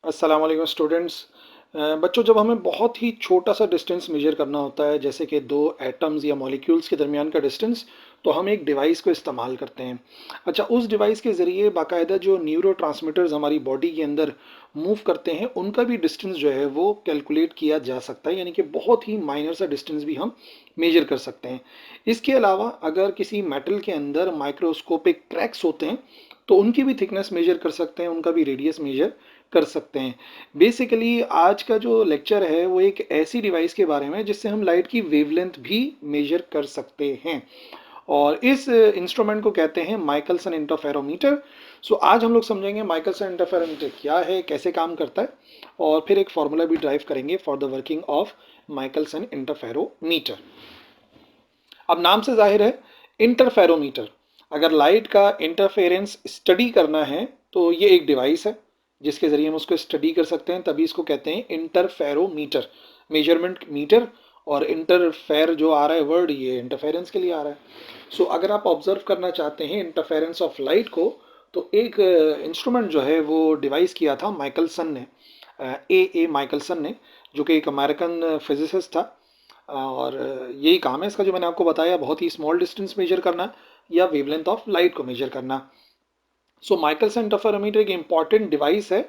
अस्सलाम वालेकुम स्टूडेंट्स। बच्चों, जब हमें बहुत ही छोटा सा डिस्टेंस मेजर करना होता है, जैसे कि दो एटम्स या मॉलिक्यूल्स के दरमियान का डिस्टेंस, तो हम एक डिवाइस को इस्तेमाल करते हैं। अच्छा, उस डिवाइस के ज़रिए बाकायदा जो न्यूरो ट्रांसमीटर्स हमारी बॉडी के अंदर मूव करते हैं, उनका भी डिस्टेंस जो है वो कैलकुलेट किया जा सकता है, यानी कि बहुत ही माइनर सा डिस्टेंस भी हम मेजर कर सकते हैं। इसके अलावा अगर किसी मेटल के अंदर माइक्रोस्कोपिक क्रैक्स होते हैं, तो उनकी भी थिकनेस मेजर कर सकते हैं, उनका भी रेडियस मेजर कर सकते हैं। बेसिकली आज का जो लेक्चर है वो एक ऐसी डिवाइस के बारे में है जिससे हम लाइट की वेवलेंथ भी मेजर कर सकते हैं, और इस इंस्ट्रूमेंट को कहते हैं माइकलसन इंटरफेरोमीटर। सो आज हम लोग समझेंगे माइकलसन इंटरफेरोमीटर क्या है, कैसे काम करता है, और फिर एक फॉर्मूला भी ड्राइव करेंगे for the working of Michelson interferometer. अब नाम से जाहिर है, इंटरफेरोमीटर। अगर लाइट का इंटरफेरेंस स्टडी करना है तो ये एक डिवाइस है जिसके ज़रिए हम उसको स्टडी कर सकते हैं, तभी इसको कहते हैं इंटरफेरोमीटर, मेजरमेंट मीटर। और इंटरफेयर जो आ रहा है वर्ड, ये इंटरफेरेंस के लिए आ रहा है। सो अगर आप ऑब्जर्व करना चाहते हैं इंटरफेरेंस ऑफ लाइट को, तो एक इंस्ट्रूमेंट जो है वो डिवाइस किया था माइकलसन ने, ए माइकलसन ने, जो कि एक अमेरिकन फिजिसिस्ट था। और यही काम है इसका, जो मैंने आपको बताया, बहुत ही स्मॉल डिस्टेंस मेजर करना या वेवलेंथ ऑफ लाइट को मेजर करना। सो माइकलसन इंटरफेरोमीटर एक इंपॉर्टेंट डिवाइस है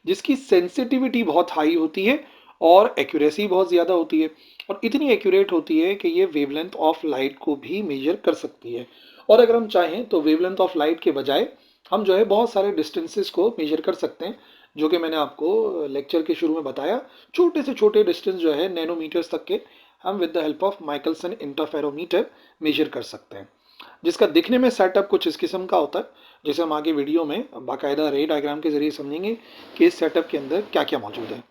जिसकी सेंसिटिविटी बहुत हाई होती है और एक्यूरेसी बहुत ज़्यादा होती है, और इतनी एक्यूरेट होती है कि ये वेवलेंथ ऑफ लाइट को भी मेजर कर सकती है। और अगर हम चाहें तो वेवलेंथ ऑफ लाइट के बजाय हम जो है बहुत सारे डिस्टेंसेस को मेजर कर सकते हैं, जो कि मैंने आपको लेक्चर के शुरू में बताया। छोटे से छोटे डिस्टेंस जो है नैनोमीटर्स तक के हम with the help of Michelson interferometer measure कर सकते हैं, जिसका दिखने में सेटअप कुछ इस किस्म का होता है, जैसे हम आगे वीडियो में बाकायदा रे डायग्राम के जरिए समझेंगे कि इस सेटअप के अंदर क्या क्या मौजूद है।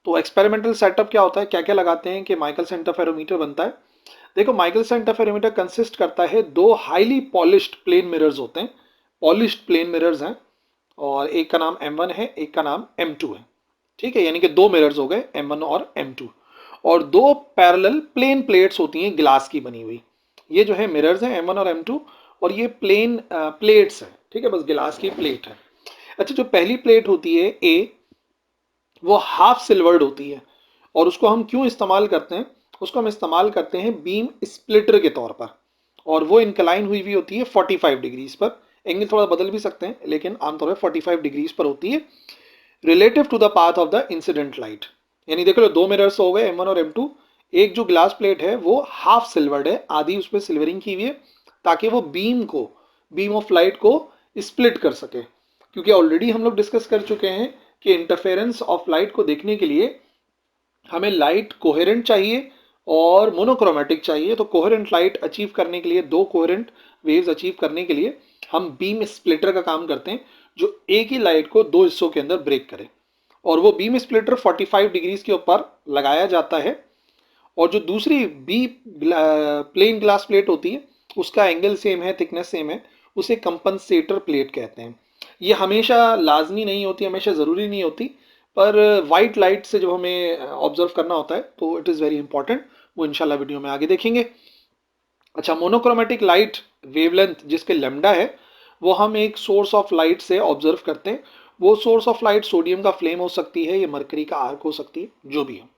तो एक्सपेरिमेंटल सेटअप क्या होता है, क्या क्या लगाते हैं कि माइकलसन इंटरफेरोमीटर बनता है। देखो, माइकलसन इंटरफेरोमीटर कंसिस्ट करता है दो हाईली पॉलिश्ड प्लेन मिरर्स होते हैं, पॉलिश्ड प्लेन मिरर्स हैं, और एक का नाम M1 है, एक का नाम M2 है। ठीक है, यानी कि दो मिरर्स हो गए M1 और M2, और दो पैरेलल प्लेन प्लेट्स होती हैं ग्लास की बनी हुई। ये जो है मिरर्स हैं M1 और M2, और ये प्लेन प्लेट्स हैं, ठीक है, बस गिलास की प्लेट है। अच्छा, जो पहली प्लेट होती है A, वो हाफ सिल्वर्ड होती है, और उसको हम क्यों इस्तेमाल करते हैं, उसको हम इस्तेमाल करते हैं बीम स्प्लिटर के तौर पर, और वो इंक्लाइन हुई भी होती है 45 डिग्रीज पर। एंगल थोड़ा बदल भी सकते हैं, लेकिन आमतौर पर 45 डिग्रीज पर होती है, relative to the path of the incident light. यानी देखो, दो मिरर्स हो गए M1 और M2। एक जो ग्लास प्लेट है वो हाफ सिल्वर्ड है, आधी उसमें सिल्वरिंग की हुई है, ताकि वो बीम ऑफ लाइट को स्प्लिट कर सके। क्योंकि ऑलरेडी हम लोग डिस्कस कर चुके हैं कि इंटरफेरेंस ऑफ लाइट को देखने के लिए हमें लाइट कोहेरेंट चाहिए और मोनोक्रोमेटिक चाहिए। तो कोहेरेंट लाइट अचीव करने के लिए, दो कोहेरेंट वेव्स अचीव करने के लिए हम बीम स्प्लिटर का काम करते हैं, जो एक ही लाइट को दो हिस्सों के अंदर ब्रेक करे। और वो बीम स्प्लिटर 45 डिग्रीज के ऊपर लगाया जाता है, और जो दूसरी प्लेन ग्लास प्लेट होती है उसका एंगल सेम है, थिकनेस सेम है, उसे कंपनसेटर प्लेट कहते हैं। ये हमेशा लाजमी नहीं होती, हमेशा ज़रूरी नहीं होती, पर वाइट लाइट से जब हमें ऑब्जर्व करना होता है तो इट इज़ वेरी इंपॉर्टेंट। वो इंशाल्लाह वीडियो में आगे देखेंगे। अच्छा, मोनोक्रोमेटिक लाइट वेवलेंथ जिसके लेमडा है, वो हम एक सोर्स ऑफ लाइट से ऑब्जर्व करते हैं। वो सोर्स ऑफ लाइट सोडियम का फ्लेम हो सकती है या मरकरी का आर्क हो सकती है, जो भी हो।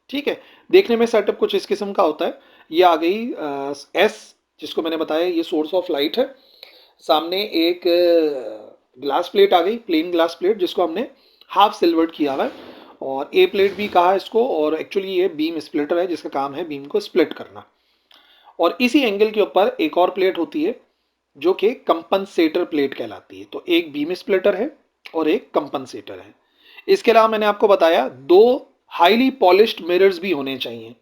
ठीक है, देखने में सेटअप कुछ इस किस्म का होता है। ये आ गई एस, जिसको मैंने बताया ये सोर्स ऑफ लाइट है। सामने एक ग्लास प्लेट आ गई, प्लेन ग्लास प्लेट, जिसको हमने हाफ सिल्वर्ड किया हुआ है, और ए प्लेट भी कहा इसको, और एक्चुअली ये बीम स्प्लिटर है जिसका काम है बीम को स्प्लिट करना। और इसी एंगल के ऊपर एक और प्लेट होती है जो कि कंपनसेटर प्लेट कहलाती है। तो एक बीम स्प्लिटर है और एक कंपनसेटर है। इसके अलावा मैंने आपको बताया दो हाईली पॉलिश्ड मिरर्स भी होने चाहिए।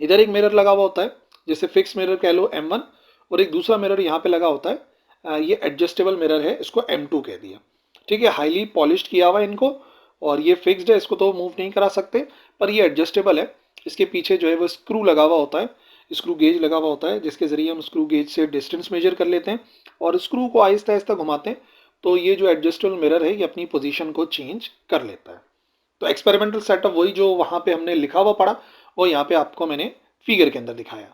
इधर एक मिरर लगा हुआ होता है, जैसे फिक्स मिरर कह लो M1, और एक दूसरा मिरर यहाँ पे लगा होता है, ये एडजस्टेबल मिरर है, इसको M2 कह दिया। ठीक है, हाईली पॉलिश्ड किया हुआ है इनको, और ये फिक्स्ड है, इसको तो मूव नहीं करा सकते, पर ये एडजस्टेबल है। इसके पीछे जो है वो स्क्रू लगा हुआ होता है, स्क्रू गेज लगा हुआ होता है, जिसके ज़रिए हम स्क्रू गेज से डिस्टेंस मेजर कर लेते हैं, और स्क्रू को आहिस्ता आहिस्ता घुमाते हैं, तो ये जो एडजस्टेबल मिरर है ये अपनी पोजीशन को चेंज कर लेता है। तो एक्सपेरिमेंटल सेटअप वही जो वहाँ पे हमने लिखा हुआ पढ़ा, वो यहाँ पे आपको मैंने फिगर के अंदर दिखाया।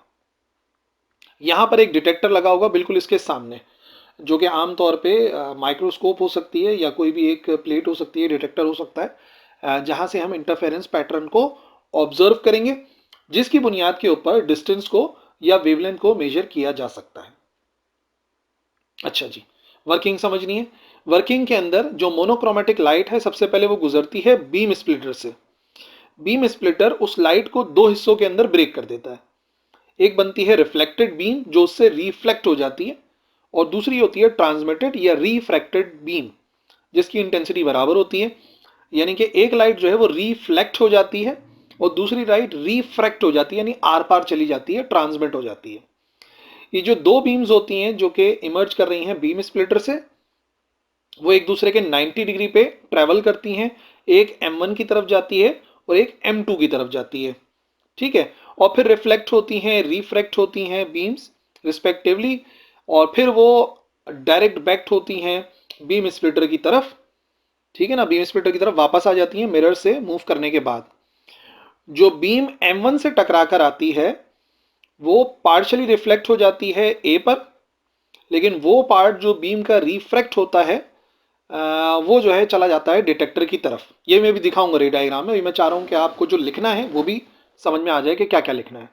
यहाँ पर एक डिटेक्टर लगा होगा बिल्कुल इसके सामने, जो कि आम तौर पे माइक्रोस्कोप हो सकती है या कोई भी एक प्लेट हो सकती है, डिटेक्टर हो सकता है, जहां से हम इंटरफेरेंस पैटर्न को ऑब्जर्व करेंगे, जिसकी बुनियाद के ऊपर डिस्टेंस को या वेवलेंथ को मेजर किया जा सकता है। अच्छा जी, वर्किंग समझनी है। वर्किंग के अंदर जो मोनोक्रोमेटिक लाइट है, सबसे पहले वो गुजरती है बीम स्प्लिटर से। बीम स्प्लिटर उस लाइट को दो हिस्सों के अंदर ब्रेक कर देता है। एक बनती है रिफ्लेक्टेड बीम जो उससे रिफ्लेक्ट हो जाती है, और दूसरी होती है ट्रांसमिटेड या रिफ्रैक्टेड बीम जिसकी इंटेंसिटी बराबर होती है। यानी कि एक लाइट जो है वो रिफ्लेक्ट हो जाती है और दूसरी लाइट रिफ्रैक्ट हो जाती है, यानी आर पार चली जाती है, ट्रांसमिट हो जाती है। ये जो दो बीम्स होती हैं जो कि इमर्ज कर रही हैं बीम स्प्लिटर से, वो एक दूसरे के 90 डिग्री पे ट्रेवल करती हैं। एक M1 की तरफ जाती है और एक M2 की तरफ जाती है, ठीक है। और फिर रिफ्लेक्ट होती हैं, रिफ्रैक्ट होती हैं बीम्स रिस्पेक्टिवली, और फिर वो डायरेक्ट बैक्ट होती हैं बीम स्प्लिटर की तरफ, ठीक है ना, बीम स्प्लिटर की तरफ वापस आ जाती हैं मिरर से मूव करने के बाद। जो बीम M1 से टकरा कर आती है वो पार्शियली रिफ्लेक्ट हो जाती है ए पर, लेकिन वो पार्ट जो बीम का रिफ्रैक्ट होता है वो जो है चला जाता है डिटेक्टर की तरफ। ये मैं भी दिखाऊंगा रे डायग्राम में। मैं चाह रहा हूं कि आपको जो लिखना है वो भी समझ में आ जाए कि क्या क्या लिखना है।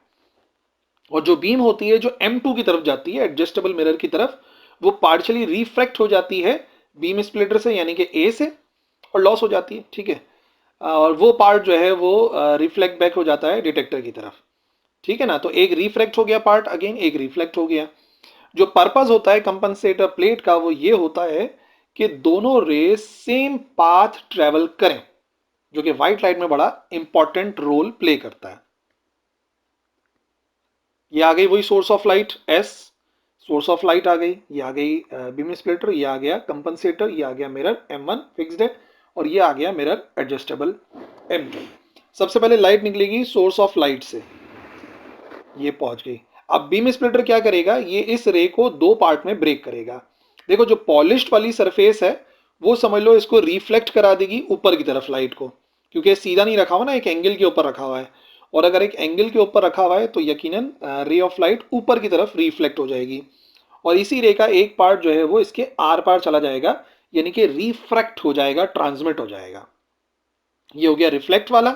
और जो बीम होती है जो M2 की तरफ जाती है, एडजस्टेबल मिरर की तरफ, वो पार्शियली रिफ्रैक्ट हो जाती है बीम स्प्लिटर से यानी कि ए से, और लॉस हो जाती है, ठीक है। और वो पार्ट जो है वो रिफ्लेक्ट बैक हो जाता है डिटेक्टर की तरफ, ठीक है ना। तो एक रिफ्लेक्ट हो गया पार्ट, अगेन एक रिफ्लेक्ट हो गया। जो पर्पस होता है कंपनसेटर प्लेट का वो ये होता है कि दोनों रेस सेम पाथ ट्रेवल करें, जो कि व्हाइट लाइट में बड़ा इंपॉर्टेंट रोल प्ले करता है। ये आ गई वही source of light S, source of light आ गई, ये आ गई बीम स्प्लिटर, ये आ गया कंपनसेटर, ये आ गया मिरर M1 फिक्स्ड है, और ये आ गया मिरर एडजस्टेबल M2। सबसे पहले लाइट निकलेगी सोर्स ऑफ लाइट से, ये पहुंच गई। अब बीम स्प्लिटर क्या करेगा, ये इस रे को दो पार्ट में ब्रेक करेगा। देखो जो पॉलिश्ड वाली सरफेस है वो समझ लो इसको रिफ्लेक्ट करा देगी ऊपर की तरफ लाइट को, क्योंकि सीधा नहीं रखा हुआ ना, एक एंगल के ऊपर रखा हुआ है। और अगर एक एंगल के ऊपर रखा हुआ है तो यकीनन रे ऑफ लाइट ऊपर की तरफ रिफ्लेक्ट हो जाएगी, और इसी रे का एक पार्ट जो है वो इसके आर पार चला जाएगा, यानी कि रिफ्रैक्ट हो जाएगा, ट्रांसमिट हो जाएगा। ये हो गया रिफ्लेक्ट वाला,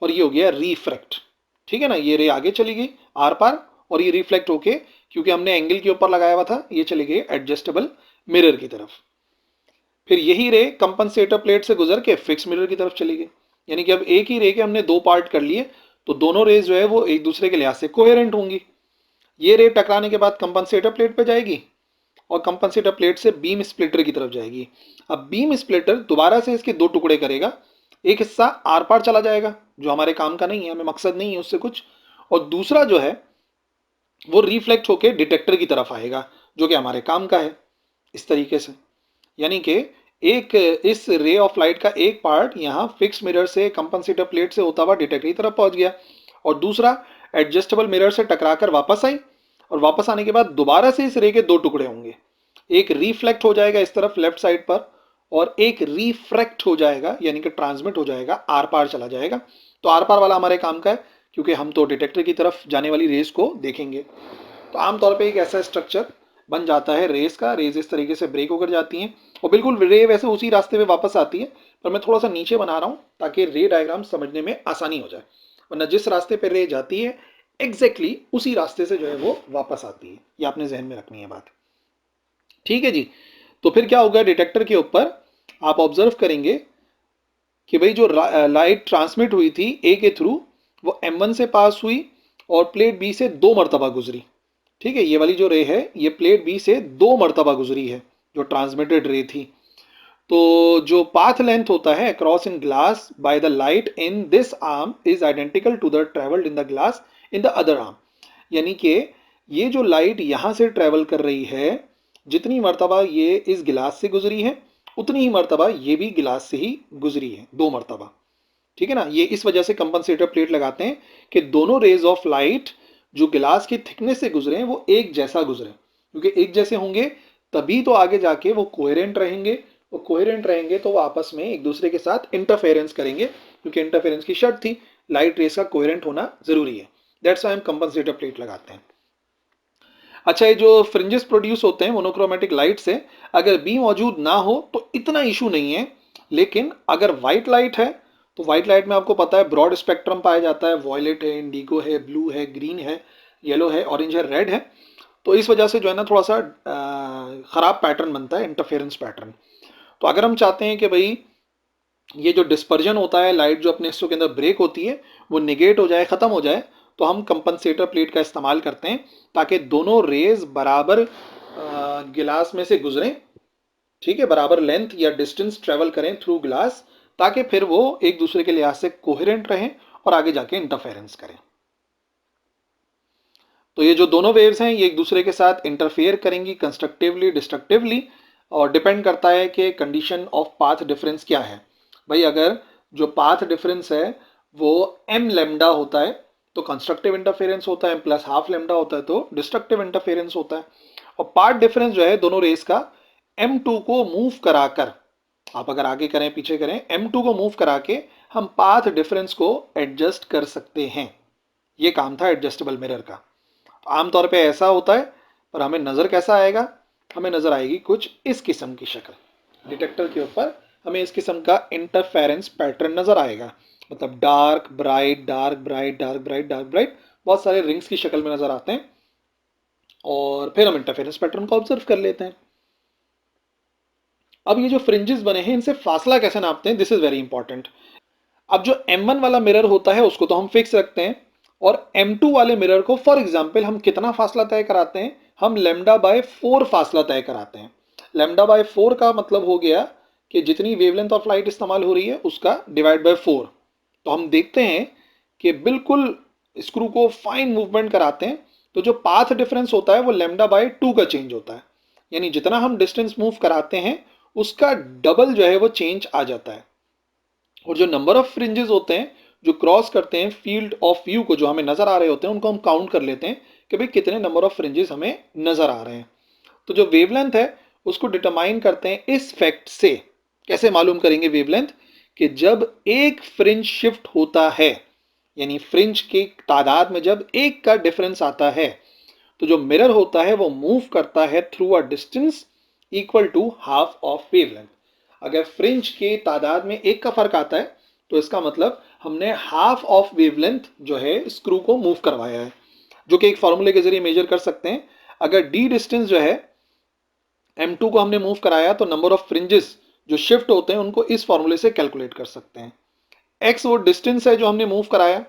और ये हो गया रिफ्रैक्ट, ठीक है ना। ये रे आगे चली गई आर पार, और ये रिफ्लेक्ट होके, क्योंकि हमने एंगल के ऊपर लगाया हुआ था, ये चली गई एडजस्टेबल मिरर की तरफ। फिर यही रे कंपनसेटर प्लेट से गुजर के फिक्स मिरर की तरफ चली गई। यानी कि अब एक ही रे के हमने दो पार्ट कर लिए, तो दोनों रेज जो है वो एक दूसरे के लिहाज से कोहेरेंट होंगी। ये रे टकराने के बाद कंपनसेटर प्लेट पे जाएगी, और कंपनसेटर प्लेट से बीम स्प्लिटर की तरफ जाएगी। अब बीम स्प्लिटर दोबारा से इसके दो टुकड़े करेगा, एक हिस्सा आर पार चला जाएगा जो हमारे काम का नहीं है, हमें मकसद नहीं है उससे कुछ, और दूसरा जो है वो रिफ्लेक्ट होकर डिटेक्टर की तरफ आएगा जो कि हमारे काम का है, इस तरीके से। यानी कि एक इस रे ऑफ लाइट का एक पार्ट यहाँ फिक्स मिरर से कंपनसेटर प्लेट से होता हुआ डिटेक्टर की तरफ पहुंच गया, और दूसरा एडजस्टेबल मिरर से टकराकर वापस आई, और वापस आने के बाद दोबारा से इस रे के दो टुकड़े होंगे। एक रिफ्लेक्ट हो जाएगा इस तरफ लेफ्ट साइड पर, और एक रिफ्रैक्ट हो जाएगा यानी कि ट्रांसमिट हो जाएगा, आर पार चला जाएगा। तो आर पार वाला हमारे काम का है, क्योंकि हम तो डिटेक्टर की तरफ जाने वाली रेस को देखेंगे। तो आमतौर पे एक ऐसा स्ट्रक्चर बन जाता है रेस का। रेस इस तरीके से ब्रेक होकर जाती हैं, और बिल्कुल रे वैसे उसी रास्ते पे वापस आती है, पर मैं थोड़ा सा नीचे बना रहा हूँ ताकि रे डायग्राम समझने में आसानी हो जाए। वरना जिस रास्ते पे रे जाती है एग्जैक्टली उसी रास्ते से जो है वो वापस आती है, ये आपने जहन में रखनी है बात, ठीक है जी। तो फिर क्या होगा, डिटेक्टर के ऊपर आप ऑब्जर्व करेंगे कि भाई जो लाइट ट्रांसमिट हुई थी ए के थ्रू, वो M1 से पास हुई और प्लेट बी से दो मरतबा गुजरी, ठीक है। ये वाली जो रे है ये प्लेट बी से दो मरतबा गुजरी है, जो ट्रांसमिटेड रे थी। तो जो पाथ लेंथ होता है across in glass by the light in this arm is identical to the travelled in the glass in the other arm. यानी कि ये जो लाइट यहाँ से ट्रेवल कर रही है, जितनी मरतबा ये इस गिलास से गुजरी है उतनी ही मरतबा ये भी गिलास से ही गुजरी है, दो मरतबा, ठीक है ना। ये इस वजह से कंपनसेटर प्लेट लगाते हैं कि दोनों रेज ऑफ लाइट जो गिलास की थिकनेस से गुजरे वो एक जैसा गुजरे, क्योंकि एक जैसे होंगे तभी तो आगे जाके वो कोहेरेंट रहेंगे, और कोहेरेंट रहेंगे तो वो आपस में एक दूसरे के साथ इंटरफेरेंस करेंगे, क्योंकि इंटरफेरेंस की शर्त थी, लाइट रेस का कोहेरेंट होना जरूरी है। दैट्स व्हाई हम कंपनसेटर प्लेट लगाते हैं। अच्छा, ये जो फ्रिंजेस प्रोड्यूस होते हैं मोनोक्रोमेटिक लाइट से, अगर बी मौजूद ना हो तो इतना इशू नहीं है, लेकिन अगर वाइट लाइट है तो वाइट लाइट में आपको पता है ब्रॉड स्पेक्ट्रम पाया जाता है, वॉयलेट है, इंडिगो है, ब्लू है, ग्रीन है, येलो है, ऑरेंज है, रेड है। तो इस वजह से जो है ना थोड़ा सा खराब पैटर्न बनता है, इंटरफेरेंस पैटर्न। तो अगर हम चाहते हैं कि भाई ये जो डिस्पर्जन होता है, लाइट जो अपने हिस्सों के अंदर ब्रेक होती है वो निगेट हो जाए, ख़त्म हो जाए, तो हम कंपनसेटर प्लेट का इस्तेमाल करते हैं ताकि दोनों रेज बराबर गिलास में से गुजरें, ठीक है, बराबर लेंथ या डिस्टेंस ट्रेवल करें थ्रू ग्लास, ताकि फिर वो एक दूसरे के लिहाज से कोहेरेंट रहें और आगे जाके इंटरफेरेंस करें। तो ये जो दोनों वेव्स हैं ये एक दूसरे के साथ इंटरफेयर करेंगी कंस्ट्रक्टिवली, डिस्ट्रक्टिवली, और डिपेंड करता है कि कंडीशन ऑफ पाथ डिफरेंस क्या है। भाई अगर जो पाथ डिफरेंस है वो m लेमडा होता है तो कंस्ट्रक्टिव इंटरफेरेंस होता है, प्लस हाफ लेमडा होता है तो डिस्ट्रक्टिव इंटरफेरेंस होता है। और पाथ डिफरेंस जो है दोनों रेस का m2 को मूव कराकर, आप अगर आगे करें पीछे करें, m2 को मूव करा के हम पाथ डिफरेंस को एडजस्ट कर सकते हैं। ये काम था एडजस्टेबल मिरर का। आमतौर पे ऐसा होता है, पर हमें नज़र कैसा आएगा, हमें नज़र आएगी कुछ इस किस्म की शक्ल। डिटेक्टर के ऊपर हमें इस किस्म का इंटरफेरेंस पैटर्न नज़र आएगा, मतलब dark bright, dark bright, dark bright, dark bright, बहुत सारे रिंग्स की शक्ल में नज़र आते हैं। और फिर हम इंटरफेरेंस पैटर्न को ऑब्जर्व कर लेते हैं। अब ये जो फ्रिंजेस बने हैं इनसे फासला कैसे नापते हैं, दिस इज वेरी इंपॉर्टेंट। अब जो M1 वाला मिरर होता है उसको तो हम फिक्स रखते हैं, और M2 वाले मिरर को फॉर एग्जांपल हम कितना फासला तय कराते हैं, हम लेमडा बाय 4 फासला तय कराते हैं। लेमडा बाय 4 का मतलब हो गया कि जितनी वेवलेंथ ऑफ लाइट इस्तेमाल हो रही है उसका डिवाइड बाय 4। तो हम देखते हैं कि बिल्कुल स्क्रू को फाइन मूवमेंट कराते हैं तो जो पाथ डिफरेंस होता है वो लेमडा बाय 2 का चेंज होता है, यानी जितना हम डिस्टेंस मूव कराते हैं उसका डबल जो है वो चेंज आ जाता है। और जो नंबर ऑफ फ्रिंजेस होते हैं जो क्रॉस करते हैं फील्ड ऑफ व्यू को, जो हमें नजर आ रहे होते हैं, उनको हम काउंट कर लेते हैं कि भाई कितने नंबर ऑफ फ्रिंजेस हमें नजर आ रहे हैं। तो जो वेवलेंथ है उसको डिटरमाइन करते हैं इस फैक्ट से। कैसे मालूम करेंगे वेवलेंथ, कि जब एक फ्रिंज शिफ्ट होता है, यानी फ्रिंज की तादाद में जब एक का डिफरेंस आता है, तो जो मिरर होता है वो मूव करता है through a distance equal to half of wavelength. अगर फ्रिंज के तादाद में एक का फर्क आता है तो इसका मतलब हमने हाफ ऑफ वेवलेंथ जो है स्क्रू को मूव करवाया है, जो कि एक फॉर्मूले के जरिए मेजर कर सकते हैं। अगर डी डिस्टेंस जो है M2 को हमने मूव कराया तो नंबर ऑफ फ्रिंजेस जो शिफ्ट होते हैं उनको इस फॉर्मूले से कैलकुलेट कर सकते हैं। एक्स वो डिस्टेंस है जो हमने मूव कराया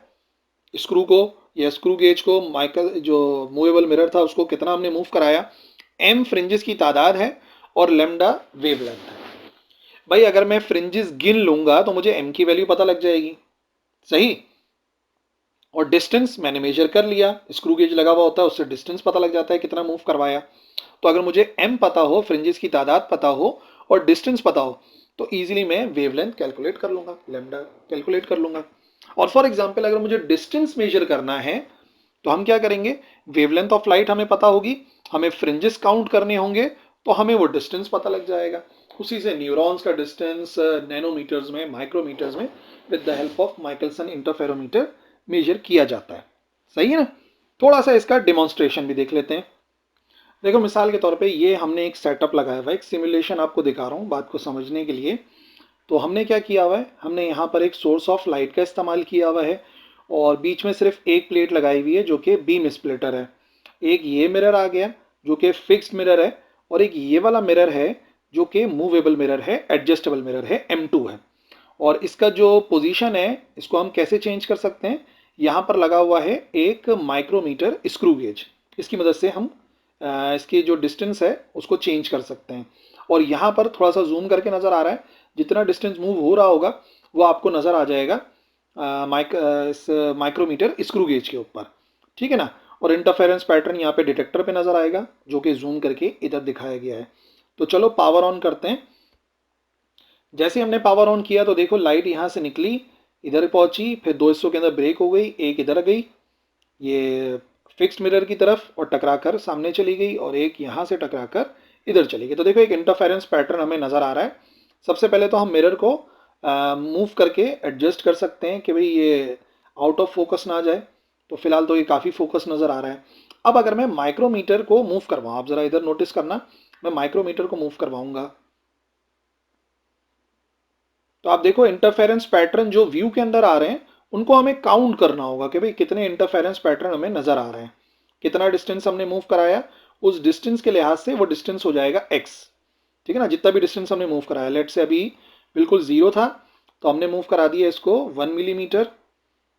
स्क्रू को या स्क्रू गेज को, माइकल जो मूवेबल मिरर था उसको कितना हमने मूव कराया, एम फ्रिंजेस की तादाद है और लेमडा वेवलेंथ है। भाई अगर मैं फ्रिंजेस गिन लूंगा तो मुझे एम की वैल्यू पता लग जाएगी, सही। और डिस्टेंस मैंने मेजर कर लिया, स्क्रू गेज लगा हुआ होता है उससे डिस्टेंस पता लग जाता है कितना मूव करवाया। तो अगर मुझे एम पता हो, फ्रिंजेस की तादाद पता हो और डिस्टेंस पता हो तो इजीली मैं वेवलेंथ कैलकुलेट कर लूंगा, लेमडा कैलकुलेट कर लूंगा। और फॉर एग्जांपल अगर मुझे डिस्टेंस मेजर करना है तो हम क्या करेंगे, वेवलेंथ ऑफ लाइट हमें पता होगी, हमें फ्रिंजेस काउंट करने होंगे तो हमें वो डिस्टेंस पता लग जाएगा। उसी से न्यूरॉन्स का डिस्टेंस नैनोमीटर्स में, माइक्रोमीटर्स में with the help of Michelson interferometer measure किया जाता है, सही है ना। थोड़ा सा इसका डिमॉन्स्ट्रेशन भी देख लेते हैं। देखो मिसाल के तौर पे ये हमने एक सेटअप लगाया हुआ है, एक सिमुलेशन आपको दिखा रहा हूँ बात को समझने के लिए। तो हमने क्या किया हुआ है, हमने यहाँ पर एक सोर्स ऑफ लाइट का इस्तेमाल किया हुआ है और बीच में सिर्फ एक प्लेट लगाई हुई है जो कि बीम स्प्लिटर है। एक ये मिरर आ गया जो कि फिक्स्ड मिरर है, और एक ये वाला मिरर है जो कि मूवेबल मिरर है, एडजस्टेबल मिरर है, M2 है। और इसका जो पोजीशन है इसको हम कैसे चेंज कर सकते हैं, यहाँ पर लगा हुआ है एक माइक्रोमीटर स्क्रू गेज, इसकी मदद से हम इसकी जो डिस्टेंस है उसको चेंज कर सकते हैं। और यहाँ पर थोड़ा सा जूम करके नज़र आ रहा है, जितना डिस्टेंस मूव हो रहा होगा वो आपको नज़र आ जाएगा इस माइक्रोमीटर स्क्रू गेज के ऊपर, ठीक है ना। और इंटरफेरेंस पैटर्न यहाँ पे डिटेक्टर पे नज़र आएगा जो कि जूम करके इधर दिखाया गया है। तो चलो पावर ऑन करते हैं। जैसे हमने पावर ऑन किया तो देखो लाइट यहाँ से निकली, इधर पहुंची, फिर दो हिस्सों के अंदर ब्रेक हो गई, एक इधर गई ये फिक्स्ड मिरर की तरफ और टकराकर सामने चली गई, और एक यहाँ से टकराकर इधर चली गई। तो देखो एक इंटरफेरेंस पैटर्न हमें नज़र आ रहा है। सबसे पहले तो हम मिरर को मूव करके एडजस्ट कर सकते हैं कि भाई ये आउट ऑफ फोकस ना आ जाए। तो फिलहाल तो ये काफ़ी फोकस नज़र आ रहा है। अब अगर मैं माइक्रोमीटर को मूव करवाऊँ, आप जरा इधर नोटिस करना, मैं माइक्रोमीटर को मूव करवाऊंगा तो आप देखो इंटरफेरेंस पैटर्न जो व्यू के अंदर आ रहे हैं उनको हमें काउंट करना होगा कि भाई कितने इंटरफेरेंस पैटर्न हमें नजर आ रहे हैं, कितना डिस्टेंस हमने मूव कराया, उस डिस्टेंस के लिहाज से वो डिस्टेंस हो जाएगा x। ठीक है ना, जितना भी डिस्टेंस हमने मूव कराया, लेट से अभी बिल्कुल जीरो था तो हमने मूव करा दिया इसको 1 मिलीमीटर।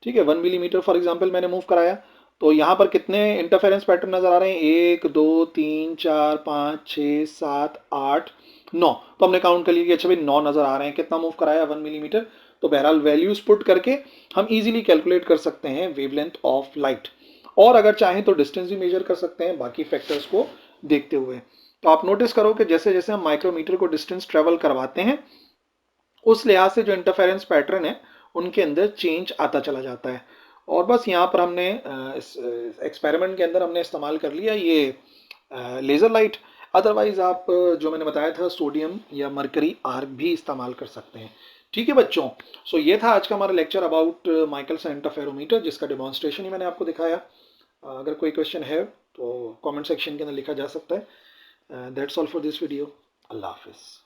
ठीक है, 1 मिलीमीटर फॉर एग्जाम्पल मैंने मूव कराया, तो यहाँ पर कितने इंटरफेरेंस पैटर्न नजर आ रहे हैं, 1 2 3 4 5 6 7 8 9। तो हमने काउंट कर लिया कि अच्छा भाई 9 नजर आ रहे हैं, कितना मूव कराया 1 मिलीमीटर। तो बहरहाल वैल्यूज पुट करके हम इजीली कैलकुलेट कर सकते हैं वेवलेंथ ऑफ लाइट, और अगर चाहें तो डिस्टेंस भी मेजर कर सकते हैं बाकी फैक्टर्स को देखते हुए। तो आप नोटिस करो कि जैसे जैसे हम माइक्रोमीटर को डिस्टेंस ट्रेवल करवाते हैं उस लिहाज से जो इंटरफेरेंस पैटर्न है उनके अंदर चेंज आता चला जाता है। और बस यहाँ पर हमने इस एक्सपेरिमेंट के अंदर हमने इस्तेमाल कर लिया ये लेज़र लाइट। अदरवाइज आप जो मैंने बताया था सोडियम या मरकरी आर्क भी इस्तेमाल कर सकते हैं। ठीक है बच्चों, सो ये था आज का हमारा लेक्चर अबाउट माइकलसन इंटरफेरोमीटर, जिसका डेमोन्स्ट्रेशन ही मैंने आपको दिखाया। अगर कोई क्वेश्चन है तो कमेंट सेक्शन के अंदर लिखा जा सकता है। That's all for this video. अल्लाह हाफिज़।